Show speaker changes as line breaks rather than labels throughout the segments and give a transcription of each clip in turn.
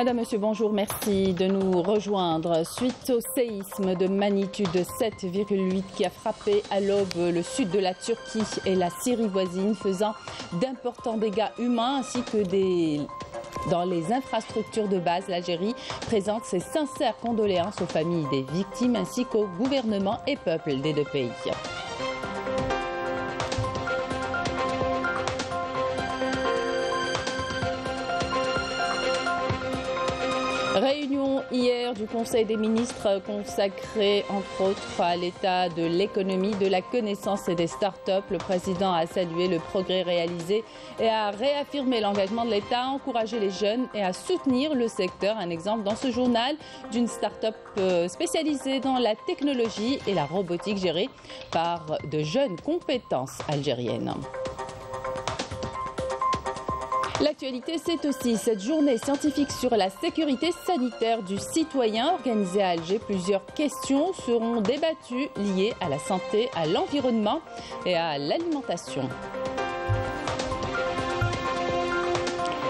Madame, Monsieur, bonjour, merci de nous rejoindre. Suite au séisme de magnitude 7,8 qui a frappé à l'aube le sud de la Turquie et la Syrie voisine, faisant d'importants dégâts humains ainsi que dans les infrastructures de base, l'Algérie présente ses sincères condoléances aux familles des victimes ainsi qu'aux gouvernements et peuples des deux pays. Réunion hier du Conseil des ministres consacrée entre autres à l'état de l'économie, de la connaissance et des start-up. Le président a salué le progrès réalisé et a réaffirmé l'engagement de l'État à encourager les jeunes et à soutenir le secteur. Un exemple dans ce journal d'une start-up spécialisée dans la technologie et la robotique gérée par de jeunes compétences algériennes. L'actualité, c'est aussi cette journée scientifique sur la sécurité sanitaire du citoyen organisée à Alger. Plusieurs questions seront débattues liées à la santé, à l'environnement et à l'alimentation.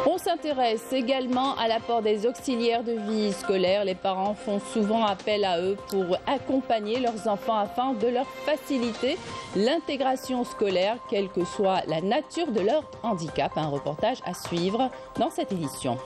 On s'intéresse également à l'apport des auxiliaires de vie scolaire. Les parents font souvent appel à eux pour accompagner leurs enfants afin de leur faciliter l'intégration scolaire, quelle que soit la nature de leur handicap. Un reportage à suivre dans cette édition.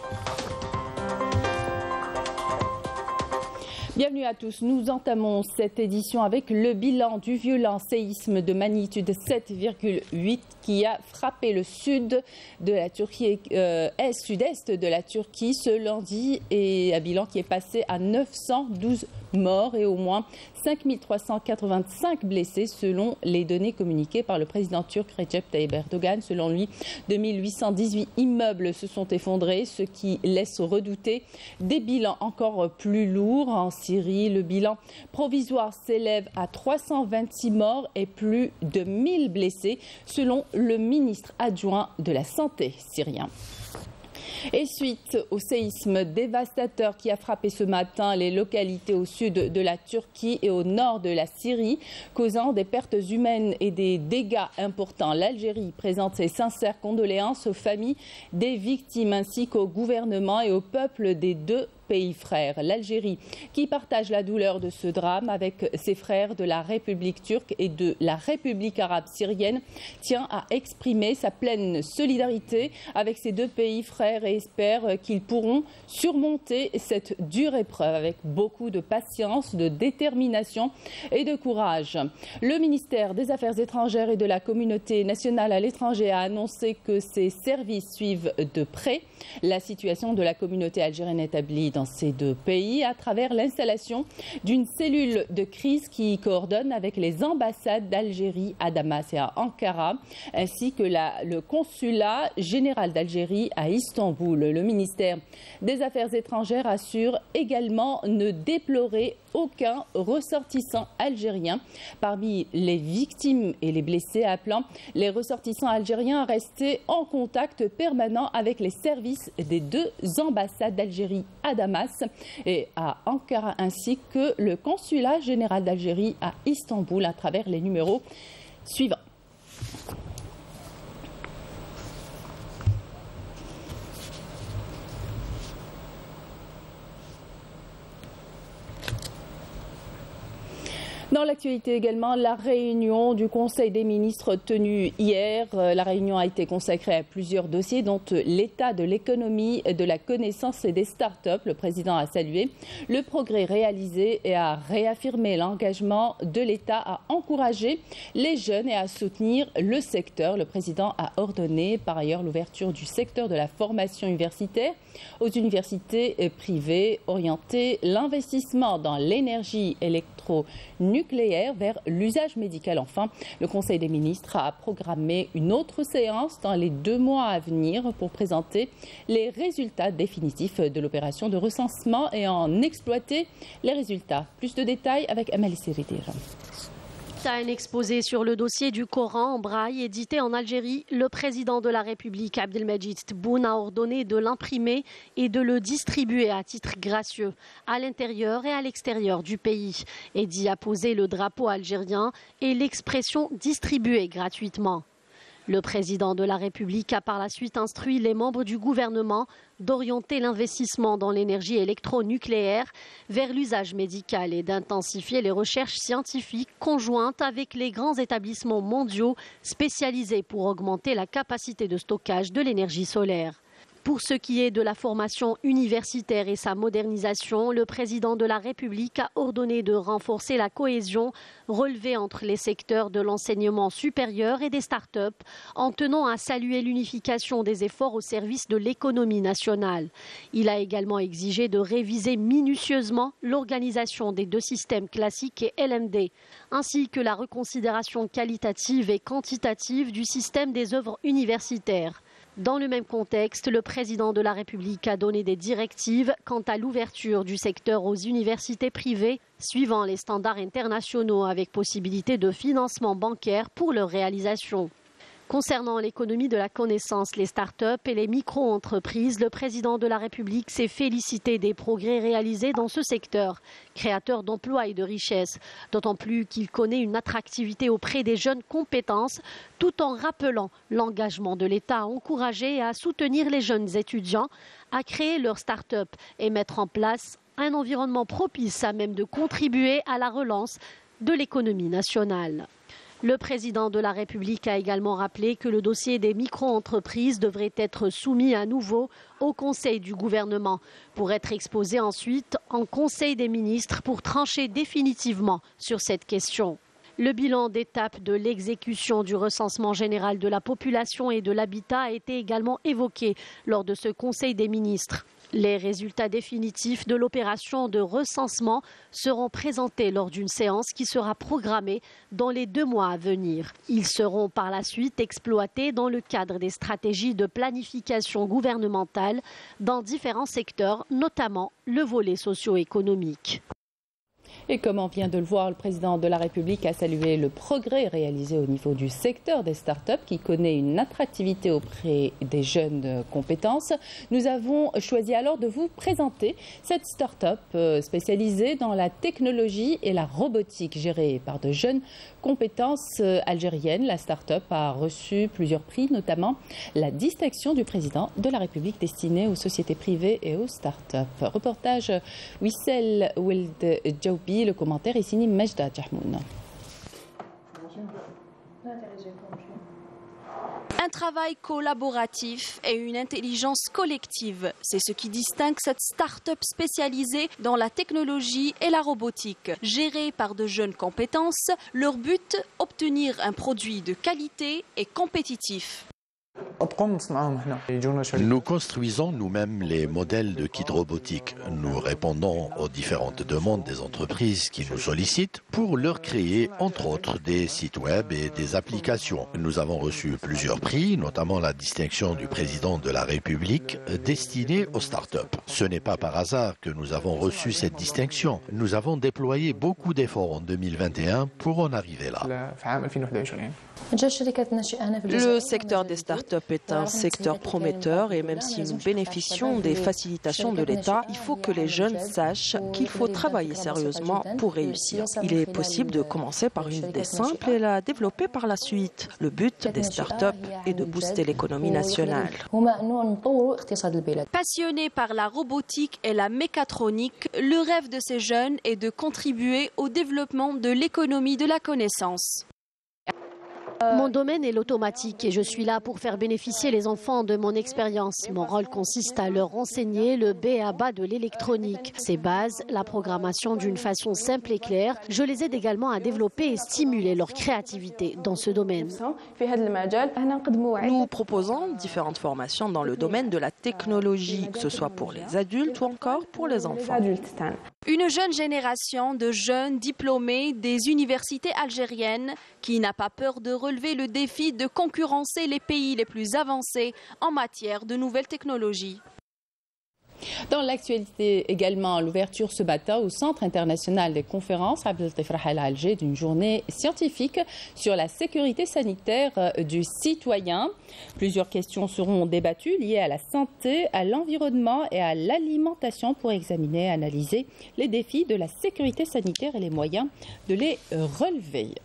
Bienvenue à tous. Nous entamons cette édition avec le bilan du violent séisme de magnitude 7,8 qui a frappé le sud de la Turquie et sud-est de la Turquie ce lundi, et un bilan qui est passé à 912 morts et au moins 5385 blessés selon les données communiquées par le président turc Recep Tayyip Erdogan. Selon lui, 2818 immeubles se sont effondrés, ce qui laisse redouter des bilans encore plus lourds. En Syrie, le bilan provisoire s'élève à 326 morts et plus de 1000 blessés selon le ministre adjoint de la Santé syrien. Et suite au séisme dévastateur qui a frappé ce matin les localités au sud de la Turquie et au nord de la Syrie, causant des pertes humaines et des dégâts importants, l'Algérie présente ses sincères condoléances aux familles des victimes ainsi qu'au gouvernement et au peuple des deux pays frères. L'Algérie, qui partage la douleur de ce drame avec ses frères de la République turque et de la République arabe syrienne, tient à exprimer sa pleine solidarité avec ces deux pays frères et espère qu'ils pourront surmonter cette dure épreuve avec beaucoup de patience, de détermination et de courage. Le ministère des Affaires étrangères et de la communauté nationale à l'étranger a annoncé que ses services suivent de près la situation de la communauté algérienne établie dans ces deux pays à travers l'installation d'une cellule de crise qui coordonne avec les ambassades d'Algérie à Damas et à Ankara, ainsi que le consulat général d'Algérie à Istanbul. Le ministère des Affaires étrangères assure également ne déplorer aucun ressortissant algérien parmi les victimes et les blessés, appelant les ressortissants algériens à rester en contact permanent avec les services des deux ambassades d'Algérie à Damas et à Ankara, ainsi que le consulat général d'Algérie à Istanbul à travers les numéros suivants. Dans l'actualité également, la réunion du Conseil des ministres tenue hier. La réunion a été consacrée à plusieurs dossiers, dont l'état de l'économie, de la connaissance et des start-up. Le président a salué le progrès réalisé et a réaffirmé l'engagement de l'État à encourager les jeunes et à soutenir le secteur. Le président a ordonné par ailleurs l'ouverture du secteur de la formation universitaire aux universités privées, orienter l'investissement dans l'énergie électronucléaire vers l'usage médical. Enfin, le Conseil des ministres a programmé une autre séance dans les 2 mois à venir pour présenter les résultats définitifs de l'opération de recensement et en exploiter les résultats. Plus de détails avec Amal Seridir.
À un exposé sur le dossier du Coran en braille édité en Algérie, le président de la République, Abdelmadjid Tebboune, a ordonné de l'imprimer et de le distribuer à titre gracieux à l'intérieur et à l'extérieur du pays, et d'y apposer le drapeau algérien et l'expression distribuée gratuitement. Le président de la République a par la suite instruit les membres du gouvernement d'orienter l'investissement dans l'énergie électronucléaire vers l'usage médical et d'intensifier les recherches scientifiques conjointes avec les grands établissements mondiaux spécialisés pour augmenter la capacité de stockage de l'énergie solaire. Pour ce qui est de la formation universitaire et sa modernisation, le président de la République a ordonné de renforcer la cohésion relevée entre les secteurs de l'enseignement supérieur et des start-up, en tenant à saluer l'unification des efforts au service de l'économie nationale. Il a également exigé de réviser minutieusement l'organisation des deux systèmes classiques et LMD, ainsi que la reconsidération qualitative et quantitative du système des œuvres universitaires. Dans le même contexte, le président de la République a donné des directives quant à l'ouverture du secteur aux universités privées, suivant les standards internationaux avec possibilité de financement bancaire pour leur réalisation. Concernant l'économie de la connaissance, les start-up et les micro-entreprises, le président de la République s'est félicité des progrès réalisés dans ce secteur, créateur d'emplois et de richesses, d'autant plus qu'il connaît une attractivité auprès des jeunes compétences, tout en rappelant l'engagement de l'État à encourager et à soutenir les jeunes étudiants à créer leur start-up et mettre en place un environnement propice à même de contribuer à la relance de l'économie nationale. Le président de la République a également rappelé que le dossier des micro-entreprises devrait être soumis à nouveau au Conseil du gouvernement pour être exposé ensuite en Conseil des ministres pour trancher définitivement sur cette question. Le bilan d'étape de l'exécution du recensement général de la population et de l'habitat a été également évoqué lors de ce Conseil des ministres. Les résultats définitifs de l'opération de recensement seront présentés lors d'une séance qui sera programmée dans les 2 mois à venir. Ils seront par la suite exploités dans le cadre des stratégies de planification gouvernementale dans différents secteurs, notamment le volet socio-économique.
Et comme on vient de le voir, le président de la République a salué le progrès réalisé au niveau du secteur des startups qui connaît une attractivité auprès des jeunes compétences. Nous avons choisi alors de vous présenter cette start-up spécialisée dans la technologie et la robotique gérée par de jeunes compétences algériennes. La start-up a reçu plusieurs prix, notamment la distinction du président de la République destinée aux sociétés privées et aux start-up. Reportage Wissel Wild Djoubi. Le commentaire est signé Majda Djahmoun.
Un travail collaboratif et une intelligence collective, c'est ce qui distingue cette start-up spécialisée dans la technologie et la robotique. Gérée par de jeunes compétences, leur but, obtenir un produit de qualité et compétitif.
Nous construisons nous-mêmes les modèles de kits robotiques. Nous répondons aux différentes demandes des entreprises qui nous sollicitent pour leur créer, entre autres, des sites web et des applications. Nous avons reçu plusieurs prix, notamment la distinction du président de la République destinée aux startups. Ce n'est pas par hasard que nous avons reçu cette distinction. Nous avons déployé beaucoup d'efforts en 2021 pour en arriver là.
Le secteur des startups est un secteur prometteur et même si nous bénéficions des facilitations de l'État, il faut que les jeunes sachent qu'il faut travailler sérieusement pour réussir. Il est possible de commencer par une idée simple et la développer par la suite. Le but des startups est de booster l'économie nationale.
Passionnés par la robotique et la mécatronique, le rêve de ces jeunes est de contribuer au développement de l'économie de la connaissance.
Mon domaine est l'automatique et je suis là pour faire bénéficier les enfants de mon expérience. Mon rôle consiste à leur enseigner le b.a.-ba de l'électronique. Ces bases, la programmation d'une façon simple et claire. Je les aide également à développer et stimuler leur créativité dans ce domaine.
Nous proposons différentes formations dans le domaine de la technologie, que ce soit pour les adultes ou encore pour les enfants.
Une jeune génération de jeunes diplômés des universités algériennes qui n'a pas peur de relever le défi de concurrencer les pays les plus avancés en matière de nouvelles technologies.
Dans l'actualité également, l'ouverture ce matin au Centre international des conférences Abdel Tefrah à Alger d'une journée scientifique sur la sécurité sanitaire du citoyen. Plusieurs questions seront débattues liées à la santé, à l'environnement et à l'alimentation pour examiner et analyser les défis de la sécurité sanitaire et les moyens de les relever.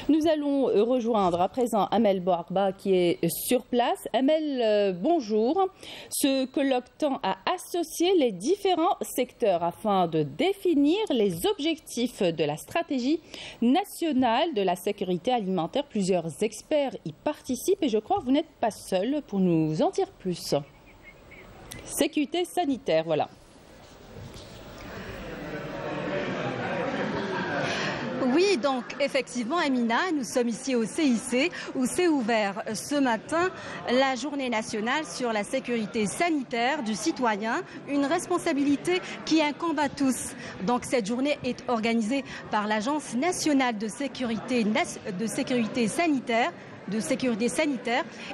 Nous allons rejoindre à présent Amel Bouarba qui est sur place. Amel, bonjour. Ce colloque tend à associer les différents secteurs afin de définir les objectifs de la stratégie nationale de la sécurité alimentaire. Plusieurs experts y participent et je crois que vous n'êtes pas seul pour nous en dire plus. Sécurité sanitaire, voilà.
Oui, donc effectivement, Amina, nous sommes ici au CIC où s'est ouvert ce matin la journée nationale sur la sécurité sanitaire du citoyen, une responsabilité qui incombe à tous. Donc cette journée est organisée par l'Agence nationale de sécurité sanitaire.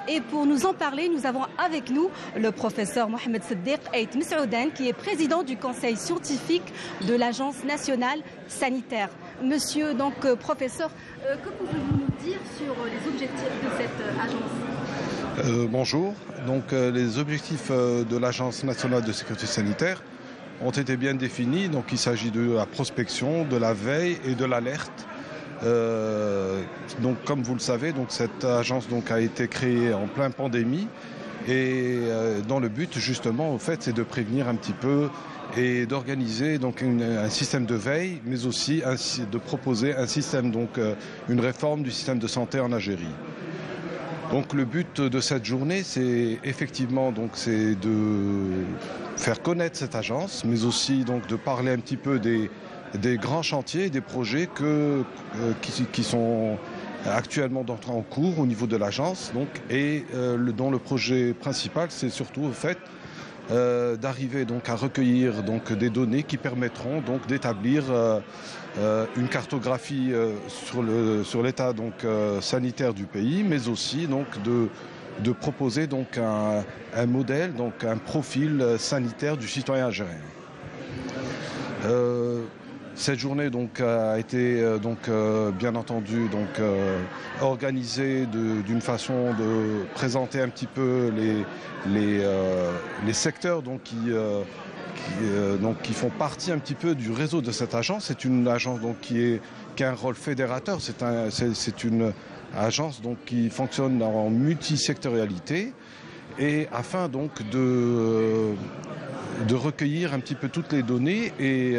Et pour nous en parler, nous avons avec nous le professeur Mohamed Siddiq Ait Messaoudan qui est président du conseil scientifique de l'Agence nationale sanitaire. Monsieur, donc professeur, que pouvez-vous nous dire sur les objectifs de cette agence ?
Bonjour. Donc les objectifs de l'Agence nationale de sécurité sanitaire ont été bien définis. Donc il s'agit de la prospection, de la veille et de l'alerte. Donc comme vous le savez, donc cette agence donc a été créée en pleine pandémie et dans le but justement au fait c'est de prévenir un petit peu et d'organiser donc un système de veille, mais aussi de proposer un système donc une réforme du système de santé en Algérie. Donc le but de cette journée, c'est effectivement donc c'est de faire connaître cette agence, mais aussi donc de parler un petit peu des grands chantiers, des projets qui sont actuellement en cours au niveau de l'agence. Dont le projet principal, c'est surtout au fait d'arriver donc à recueillir donc des données qui permettront donc d'établir une cartographie sur l'état donc sanitaire du pays, mais aussi donc de proposer donc un modèle, donc un profil sanitaire du citoyen algérien. Cette journée donc a été bien entendu organisée d'une façon de présenter un petit peu les secteurs donc qui font partie un petit peu du réseau de cette agence. C'est une agence donc qui a un rôle fédérateur. C'est une agence donc qui fonctionne en multisectorialité et afin donc de recueillir un petit peu toutes les données et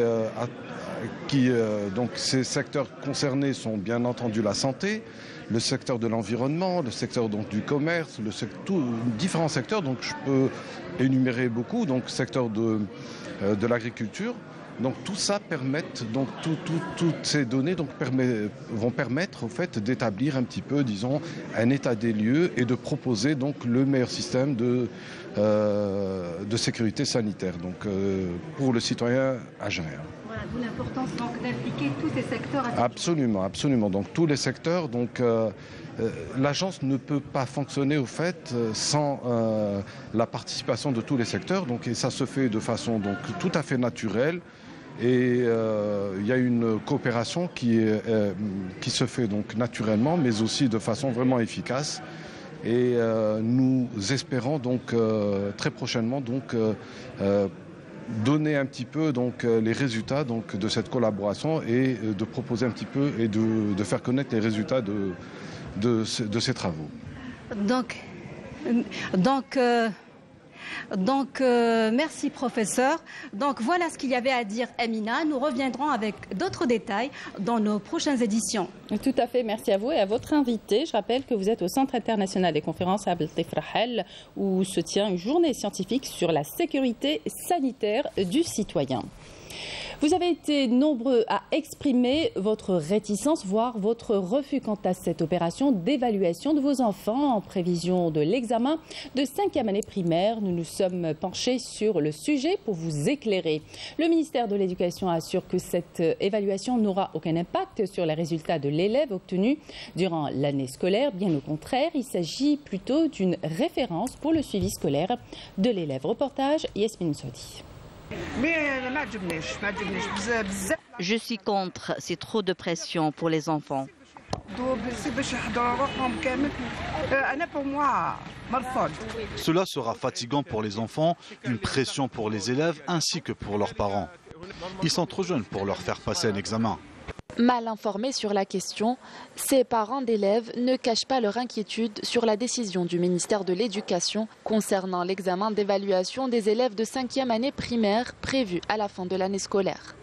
donc ces secteurs concernés sont bien entendu la santé, le secteur de l'environnement, le secteur donc du commerce, différents secteurs, donc je peux énumérer beaucoup, donc secteur de l'agriculture. Donc tout ça donc toutes ces données donc vont permettre au fait d'établir un petit peu, disons, un état des lieux et de proposer donc le meilleur système de sécurité sanitaire donc pour le citoyen algérien.
Voilà, d'où l'importance donc d'impliquer tous ces secteurs.
Absolument. Donc tous les secteurs. Donc l'agence ne peut pas fonctionner au fait sans la participation de tous les secteurs. Donc et ça se fait de façon donc tout à fait naturelle. Et il y a une coopération qui se fait donc naturellement, mais aussi de façon vraiment efficace. Et nous espérons donc très prochainement donc donner un petit peu donc les résultats donc de cette collaboration et de proposer un petit peu et de faire connaître les résultats de ces travaux.
Donc, merci professeur. Donc voilà ce qu'il y avait à dire Amina. Nous reviendrons avec d'autres détails dans nos prochaines éditions.
Tout à fait, merci à vous et à votre invité. Je rappelle que vous êtes au Centre international des conférences Abdel Rahel où se tient une journée scientifique sur la sécurité sanitaire du citoyen. Vous avez été nombreux à exprimer votre réticence, voire votre refus quant à cette opération d'évaluation de vos enfants en prévision de l'examen de 5e année primaire. Nous nous sommes penchés sur le sujet pour vous éclairer. Le ministère de l'Éducation assure que cette évaluation n'aura aucun impact sur les résultats de l'élève obtenus durant l'année scolaire. Bien au contraire, il s'agit plutôt d'une référence pour le suivi scolaire de l'élève. Reportage Yasmine Saudi.
Je suis contre, c'est trop de pression pour les enfants.
Cela sera fatigant pour les enfants, une pression pour les élèves ainsi que pour leurs parents. Ils sont trop jeunes pour leur faire passer un examen.
Mal informés sur la question, ces parents d'élèves ne cachent pas leur inquiétude sur la décision du ministère de l'Éducation concernant l'examen d'évaluation des élèves de 5e année primaire prévu à la fin de l'année scolaire.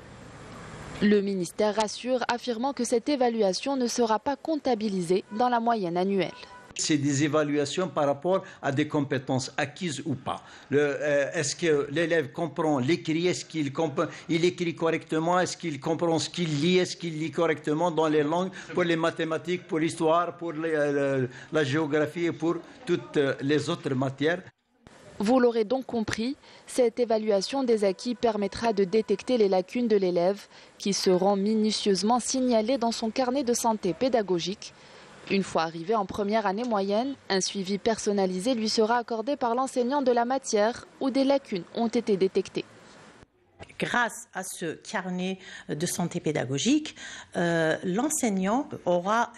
Le ministère rassure, affirmant que cette évaluation ne sera pas comptabilisée dans la moyenne annuelle.
C'est des évaluations par rapport à des compétences acquises ou pas. Est-ce que l'élève comprend l'écrit? Est-ce qu'il écrit correctement? Est-ce qu'il comprend ce qu'il lit? Est-ce qu'il lit correctement dans les langues, pour les mathématiques, pour l'histoire, pour la géographie et pour toutes les autres matières?
Vous l'aurez donc compris, cette évaluation des acquis permettra de détecter les lacunes de l'élève qui seront minutieusement signalées dans son carnet de santé pédagogique. Une fois arrivé en première année moyenne, un suivi personnalisé lui sera accordé par l'enseignant de la matière où des lacunes ont été détectées.
Grâce à ce carnet de santé pédagogique, l'enseignant aura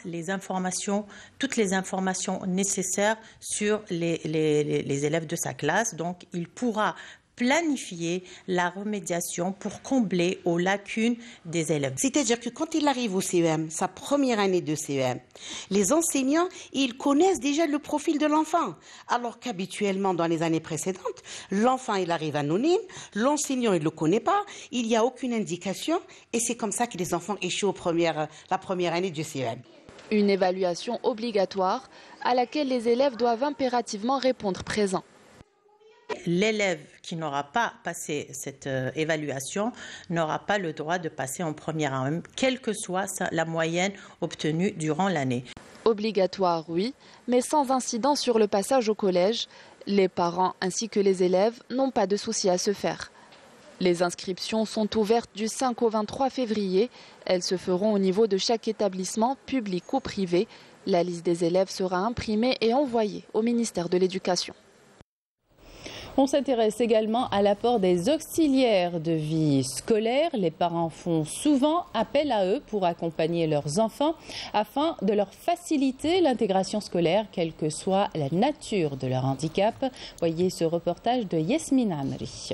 toutes les informations nécessaires sur les élèves de sa classe. Donc, il pourra planifier la remédiation pour combler aux lacunes des élèves.
C'est-à-dire que quand il arrive au CEM, sa première année de CEM, les enseignants, ils connaissent déjà le profil de l'enfant. Alors qu'habituellement, dans les années précédentes, l'enfant, il arrive anonyme, l'enseignant, il ne le connaît pas, il n'y a aucune indication, et c'est comme ça que les enfants échouent la première année du CEM.
Une évaluation obligatoire à laquelle les élèves doivent impérativement répondre présent.
L'élève qui n'aura pas passé cette évaluation n'aura pas le droit de passer en première année, quelle que soit la moyenne obtenue durant l'année.
Obligatoire, oui, mais sans incident sur le passage au collège. Les parents ainsi que les élèves n'ont pas de souci à se faire. Les inscriptions sont ouvertes du 5 au 23 février. Elles se feront au niveau de chaque établissement, public ou privé. La liste des élèves sera imprimée et envoyée au ministère de l'Éducation.
On s'intéresse également à l'apport des auxiliaires de vie scolaire. Les parents font souvent appel à eux pour accompagner leurs enfants afin de leur faciliter l'intégration scolaire, quelle que soit la nature de leur handicap. Voyez ce reportage de Yasmina Amri.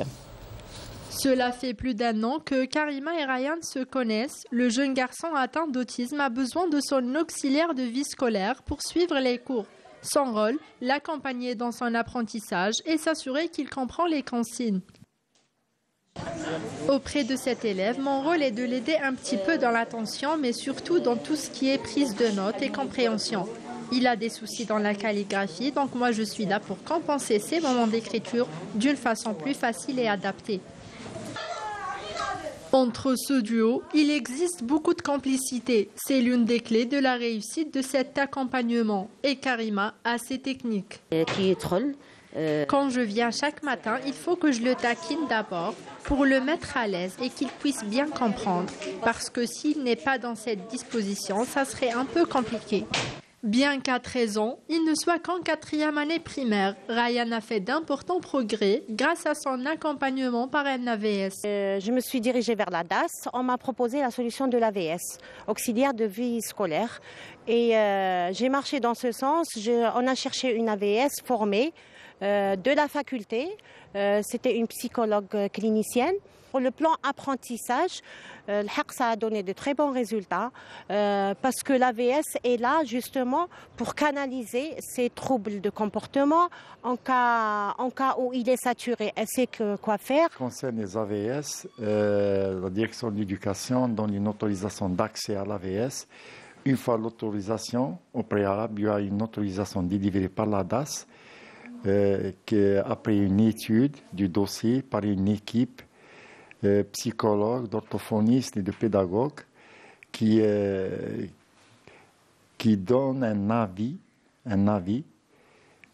Cela fait plus d'1 an que Karima et Ryan se connaissent. Le jeune garçon atteint d'autisme a besoin de son auxiliaire de vie scolaire pour suivre les cours. Son rôle, l'accompagner dans son apprentissage et s'assurer qu'il comprend les consignes. Auprès de cet élève, mon rôle est de l'aider un petit peu dans l'attention, mais surtout dans tout ce qui est prise de notes et compréhension. Il a des soucis dans la calligraphie, donc moi je suis là pour compenser ces moments d'écriture d'une façon plus facile et adaptée. Entre ce duo, il existe beaucoup de complicité. C'est l'une des clés de la réussite de cet accompagnement. Et Karima a ses techniques. Quand je viens chaque matin, il faut que je le taquine d'abord pour le mettre à l'aise et qu'il puisse bien comprendre. Parce que s'il n'est pas dans cette disposition, ça serait un peu compliqué. Bien qu'à 13 ans, il ne soit qu'en 4e année primaire, Ryan a fait d'importants progrès grâce à son accompagnement par un AVS.
Je me suis dirigée vers la DAS. On m'a proposé la solution de l'AVS, auxiliaire de vie scolaire. Et j'ai marché dans ce sens. On a cherché une AVS formée de la faculté. C'était une psychologue clinicienne. Pour le plan apprentissage, ça a donné de très bons résultats parce que l'AVS est là justement pour canaliser ces troubles de comportement en cas où il est saturé. Elle sait quoi faire.
Concernant les AVS, la direction de l'éducation donne une autorisation d'accès à l'AVS. Une fois l'autorisation, au préalable, il y a une autorisation délivrée par la DAS après une étude du dossier par une équipe psychologues, d'orthophonistes et de pédagogues qui donnent un avis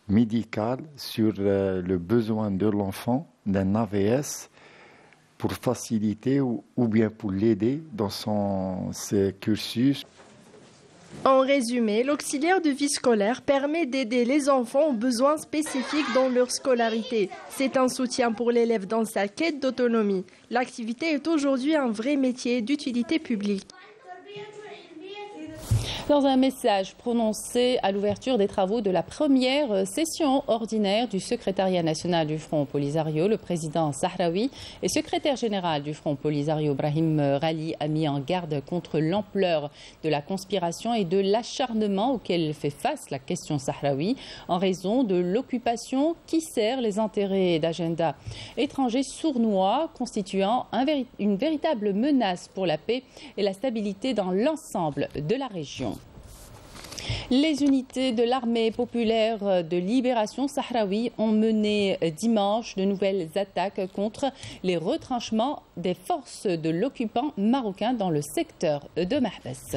médical sur le besoin de l'enfant d'un AVS pour faciliter ou bien pour l'aider dans son cursus.
En résumé, l'auxiliaire de vie scolaire permet d'aider les enfants aux besoins spécifiques dans leur scolarité. C'est un soutien pour l'élève dans sa quête d'autonomie. L'activité est aujourd'hui un vrai métier d'utilité publique.
Dans un message prononcé à l'ouverture des travaux de la première session ordinaire du secrétariat national du Front Polisario, le président Sahraoui et secrétaire général du Front Polisario, Brahim Ghali, a mis en garde contre l'ampleur de la conspiration et de l'acharnement auquel fait face la question sahraoui en raison de l'occupation qui sert les intérêts d'agendas étrangers sournois, constituant une véritable menace pour la paix et la stabilité dans l'ensemble de la région. Les unités de l'armée populaire de libération sahraoui ont mené dimanche de nouvelles attaques contre les retranchements des forces de l'occupant marocain dans le secteur de Mahbès.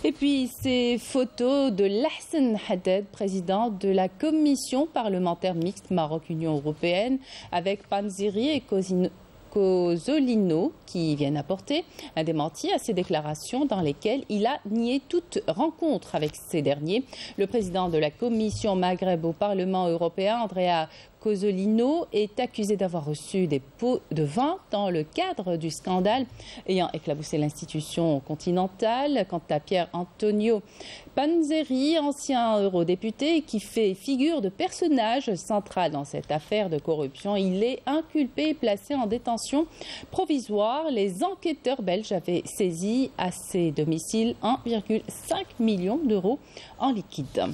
Et puis ces photos de Lahsen Haddad, président de la commission parlementaire mixte Maroc-Union européenne, avec Panzeri et Cozzolino qui viennent apporter un démenti à ces déclarations dans lesquelles il a nié toute rencontre avec ces derniers. Le président de la commission Maghreb au Parlement européen, Andrea Cozzolino, est accusé d'avoir reçu des pots de vin dans le cadre du scandale ayant éclaboussé l'institution continentale. Quant à Pierre Antonio Panzeri, ancien eurodéputé qui fait figure de personnage central dans cette affaire de corruption, il est inculpé et placé en détention provisoire. Les enquêteurs belges avaient saisi à ses domiciles 1,5 million d'euros en liquide.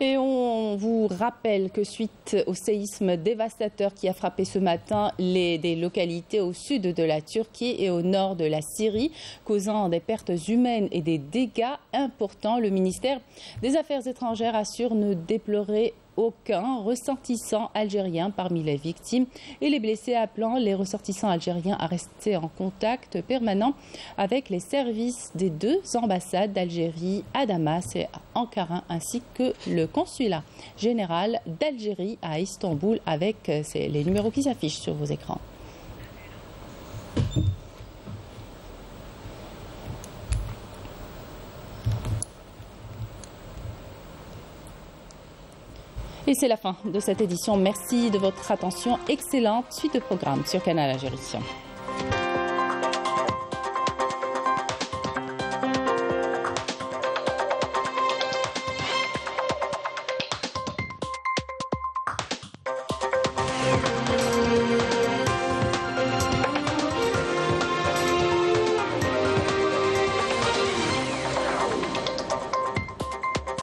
Et on vous rappelle que suite au séisme dévastateur qui a frappé ce matin des localités au sud de la Turquie et au nord de la Syrie, causant des pertes humaines et des dégâts importants, le ministère des Affaires étrangères assure ne déplorer aucun ressortissant algérien parmi les victimes et les blessés, appelant les ressortissants algériens à rester en contact permanent avec les services des deux ambassades d'Algérie à Damas et à Ankara, ainsi que le consulat général d'Algérie à Istanbul, avec les numéros qui s'affichent sur vos écrans. Et c'est la fin de cette édition. Merci de votre attention. Excellente suite de programme sur Canal Algérie.